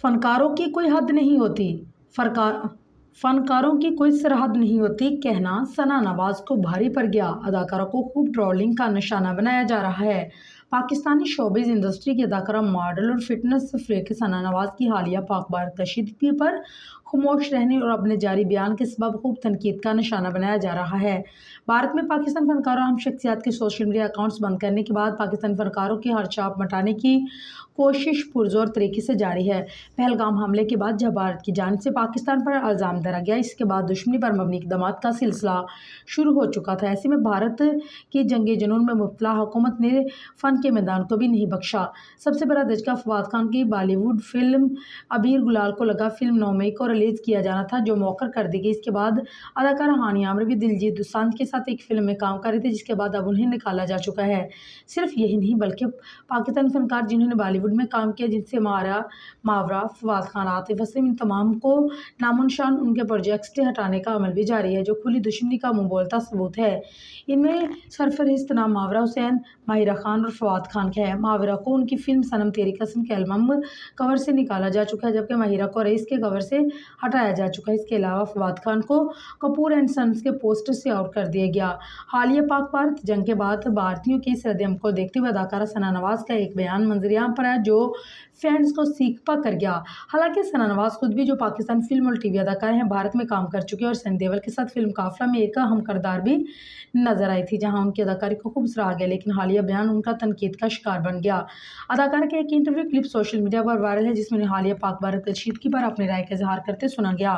فنکاروں کی کوئی حد نہیں ہوتی فنکاروں کی کوئی سرحد نہیں ہوتی، کہنا ثنا نواز کو بھاری پڑ گیا۔ اداکارہ کو خوب ٹرولنگ کا نشانہ بنایا جا رہا ہے۔ پاکستانی شوبز انڈسٹری کی اداکارہ، ماڈل اور فٹنس فریک ثنا نواز کی حالیہ پاک بھارت کشیدگی پر خاموش رہنے اور اپنے جاری بیان کے سبب خوب تنقید کا نشانہ بنایا جا رہا ہے۔ بھارت میں پاکستان فنکاروں اور اہم شخصیات کے سوشل میڈیا اکاؤنٹس بند کرنے کے بعد پاکستانی فنکاروں کی ہر چھاپ مٹانے کی کوشش پرزور طریقے سے جاری ہے۔ پہلگام حملے کے بعد جب بھارت کی جانب سے پاکستان پر الزام دھرا گیا، اس کے بعد دشمنی پر مبنی اقدامات کا سلسلہ شروع ہو چکا تھا۔ ایسے میں بھارت کی جنگی جنون میں مبتلا حکومت نے فن کے میدان کو بھی نہیں بخشا۔ سب سے بڑا دھچکا فواد خان کی بالی ووڈ فلم ابیر گلال کو لگا۔ فلم 9 مئی کو ریلیز کیا جانا تھا، جو موخر کر دی گئی۔ اس کے بعد اداکارہ ہانی عامر بھی دلجیت دوسانجھ کے ساتھ ایک فلم میں کام کر رہی تھی، جس کے بعد اب انہیں نکالا جا چکا ہے۔ صرف یہی نہیں بلکہ پاکستانی فنکار جنہوں نے بالی ووڈ میں کام کیا، جن سے ماورا، فواد خان، عاطف اسلم، ان تمام کو نام و نشان ان کے پروجیکٹس سے ہٹانے کا عمل بھی جاری ہے، جو کھلی دشمنی کا منہ بولتا ثبوت ہے۔ ان میں سرفہرست نام ماورا حسین، ماہرہ خان اور فواد خان کا ہے۔ ماورا کو ان کی فلم صنم تیری قسم کے البم کور سے نکالا جا چکا ہے، جبکہ ماہرہ کو رئیس کے کور سے ہٹایا جا چکا ہے۔ اس کے علاوہ فواد خان کو کپور اینڈ سنز کے پوسٹر سے آؤٹ کر دیا گیا۔ حالیہ پاک بھارت جنگ کے بعد بھارتیوں کی اس ردعمل کو دیکھتے ہوئے اداکارہ ثنا نواز کا ایک بیان منظر عام پر آیا، جو فینس کو سیکھ پا کر گیا۔ حالانکہ ثنا نواز خود بھی، جو پاکستانی فلم اور ٹی وی اداکار ہیں، بھارت میں کام کر چکی ہیں اور سنی دیول کے ساتھ فلم قافلہ میں ایک اہم کردار بھی نظر آئی تھی، جہاں ان کی اداکاری کو خوب سراہا گیا، لیکن حالیہ بیان ان کا تنقید کا شکار بن گیا۔ اداکارہ کا ایک انٹرویو کلپ سوشل میڈیا پر وائرل ہے، جس میں انہیں حالیہ پاک بھارت کشیدگی پر اپنی رائے کا اظہار کرتے سنا گیا،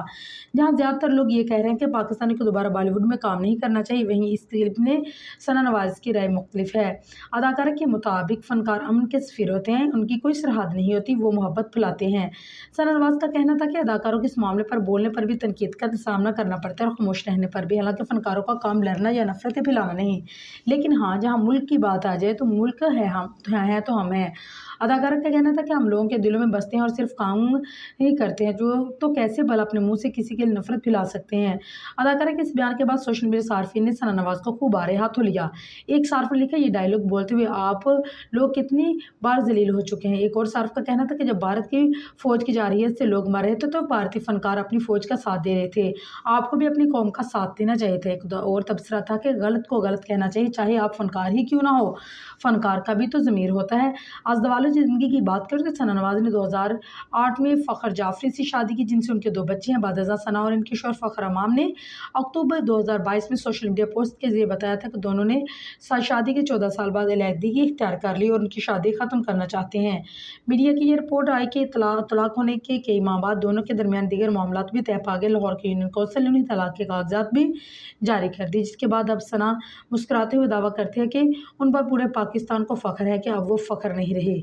جہاں زیادہ تر لوگ یہ کہہ رہے ہیں کہ پاکستانی کو دوبارہ بالی ووڈ میں کام نہیں کرنا چاہیے۔ وہیں اس کلپ میں ثنا نواز کی رائے مختلف ہے۔ اداکارہ کے مطابق فنکار امن کے سفیر ہوتے ہیں، ان کی کوئی سرحد نہیں ہوتی، وہ محبت پھیلاتے ہیں۔ ثنا نواز کا کہنا تھا کہ اداکاروں کو اس معاملے پر بولنے پر بھی تنقید کا سامنا کرنا پڑتا ہے اور خاموش رہنے پر بھی۔ حالانکہ فنکاروں کا کام لڑنا یا نفرتیں پھیلانا نہیں، لیکن ہاں، جہاں ملک کی بات آ جائے تو ملک ہے تو ہم ہیں۔ اداکارہ کا کہنا تھا کہ ہم لوگوں کے دلوں میں بستے ہیں اور صرف کام ہی کرتے ہیں، تو کیسے بھلا اپنے منہ سے کسی کے لیے نفرت پھیلا سکتے ہیں۔ اداکارہ کے اس بیان کے بعد سوشل میڈیا صارفین نے ثنا نواز کو خوب آڑے ہاتھوں لیا۔ ایک صارف نے لکھا، یہ ڈائیلاگ بولتے ہوئے آپ لوگ کتنی بار ذلیل ہو چکے ہیں۔ ایک اور صارف کا کہنا تھا کہ جب بھارت کی فوج کی جارحیت سے لوگ مر رہے تھے تو بھارتی فنکار اپنی فوج کا ساتھ دے رہے تھے، آپ کو بھی اپنی قوم کا ساتھ دینا چاہیے تھا۔ ایک اور تبصرہ تھا کہ غلط کو غلط کہنا چاہیے، چاہے آپ فنکار ہی کیوں نہ ہو، فنکار کا بھی تو ضمیر ہوتا ہے۔ ازدواج زندگی کی بات کریں تو ثنا نواز نے 2008 میں فخر جعفری سے شادی کی، جن سے ان کے 2 بچے ہیں۔ بعد ازاں ثنا اور ان کے شوہر فخر امام نے اکتوبر 2022 میں سوشل میڈیا پوسٹ کے ذریعے بتایا تھا کہ دونوں نے شادی کے 14 سال بعد علیحدگی اختیار کر لی اور ان کی شادی ختم کرنا چاہتے ہیں۔ میڈیا کی یہ رپورٹ آئی کہ طلاق ہونے کے کئی ماہ بعد دونوں کے درمیان دیگر معاملات بھی طے پا گئے۔ لاہور کی یونین کونسل نے انہیں طلاق کے کاغذات بھی جاری کر دیے، جس کے بعد اب ثنا مسکراتے ہوئے دعویٰ کرتے ہیں کہ ان پر پورے پاکستان کو فخر ہے کہ اب وہ فخر نہیں رہے۔